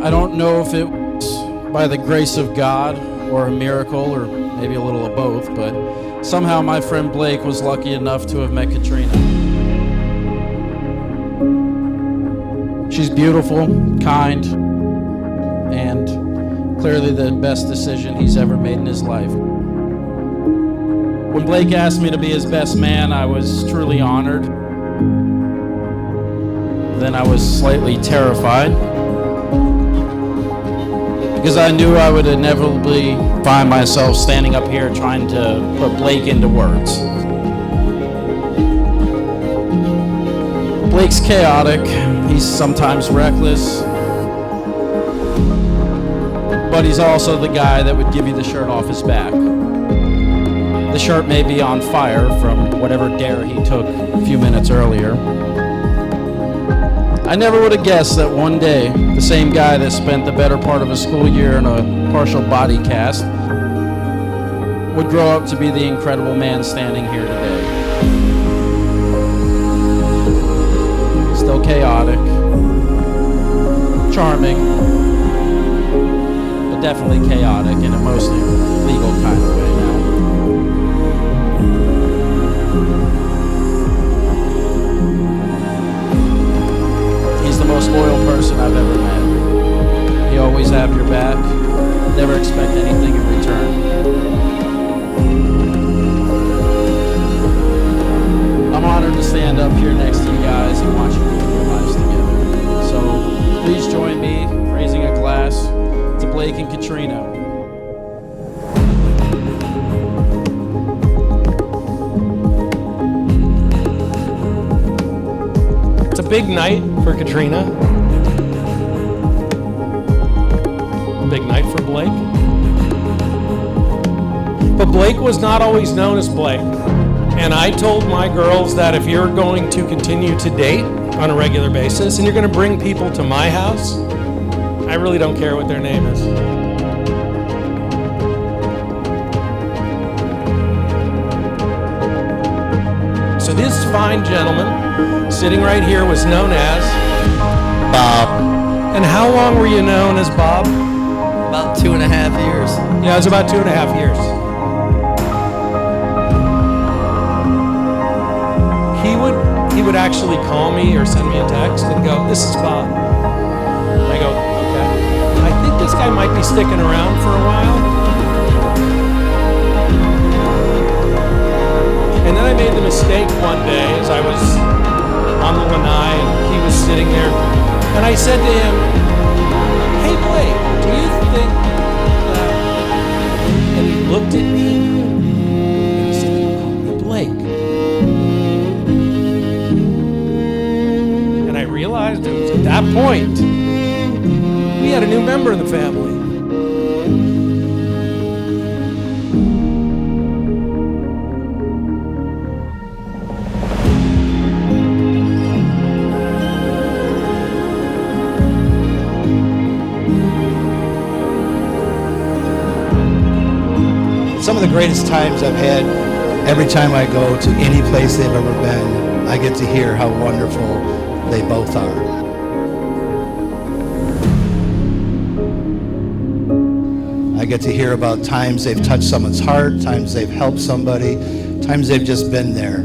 I don't know if it was by the grace of God or a miracle or maybe a little of both, but somehow my friend Blake was lucky enough to have met Katrina. She's beautiful, kind, and clearly the best decision he's ever made in his life. When Blake asked me to be his best man, I was truly honored. Then I was slightly terrified because I knew I would inevitably find myself standing up here trying to put Blake into words. Blake's chaotic, he's sometimes reckless, but he's also the guy that would give you the shirt off his back. The shirt may be on fire from whatever dare he took a few minutes earlier. I never would have guessed that one day, the same guy that spent the better part of a school year in a partial body cast would grow up to be the incredible man standing here today. Still chaotic, charming, but definitely chaotic in a mostly legal kind of way now. He's the most loyal person I've ever met. He always have your back, never expect anything in return. I'm honored to stand up here next to you guys and watch you live your lives together. So please join me raising a glass to Blake and Katrina. It's a big night for Katrina. Big night for Blake. But Blake was not always known as Blake. And I told my girls that if you're going to continue to date on a regular basis and you're going to bring people to my house, I really don't care what their name is. So this fine gentleman sitting right here was known as Bob. And how long were you known as Bob? About 2.5 years. Yeah, it was about 2.5 years. He would actually call me or send me a text and go, "This is Bob." I go, "Okay. I think this guy might be sticking around for a while." And then I made the mistake one day as I was on the lanai and he was sitting there, and I said to him, "Hey Blake, do you think that?" And he looked at me and he said, "You call me Blake." And I realized it was at that point we had a new member in the family. Some of the greatest times I've had, every time I go to any place they've ever been, I get to hear how wonderful they both are. I get to hear about times they've touched someone's heart, times they've helped somebody, times they've just been there.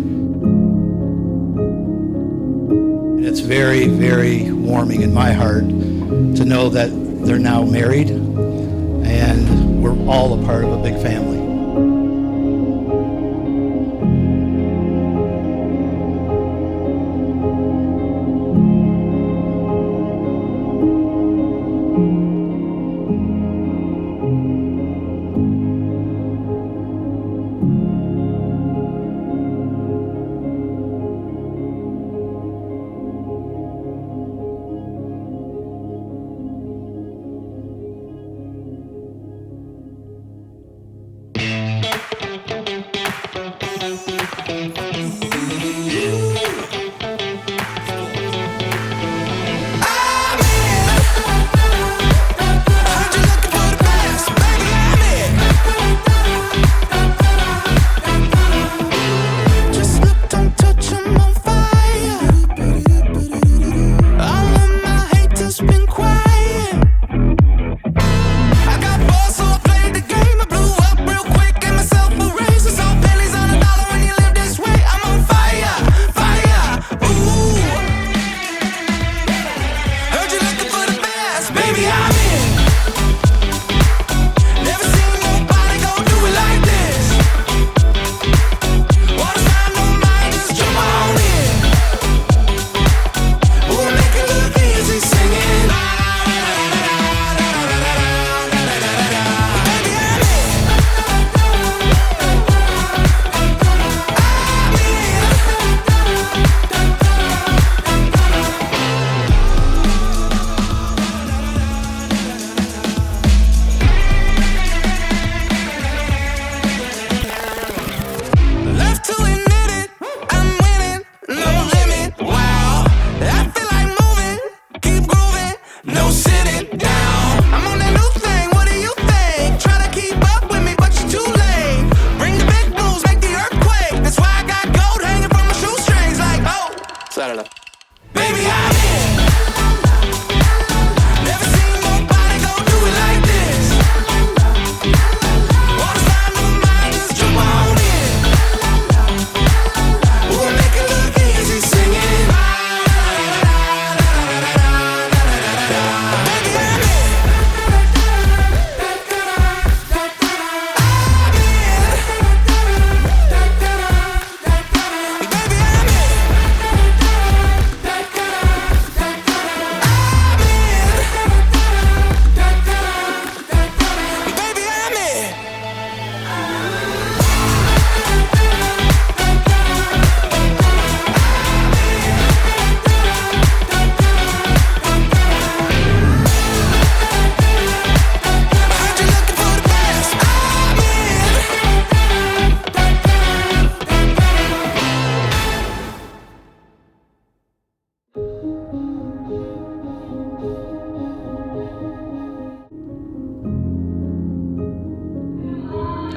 And it's very, very warming in my heart to know that they're now married and we're all a part of a big family.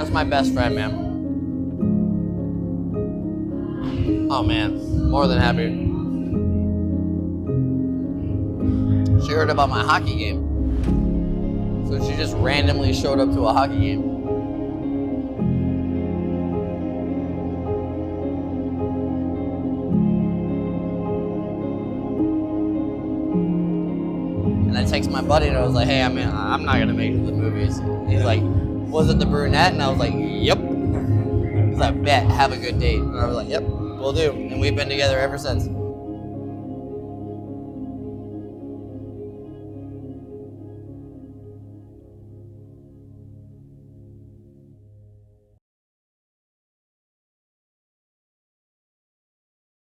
was my best friend, man. Oh man, more than happy. She heard about my hockey game. So she just randomly showed up to a hockey game. And I text my buddy and I was like, hey, I'm not gonna make it to the movies. He's like, was it the brunette? And I was like, yep. He's like, bet, have a good date. And I was like, yep, we'll do. And we've been together ever since.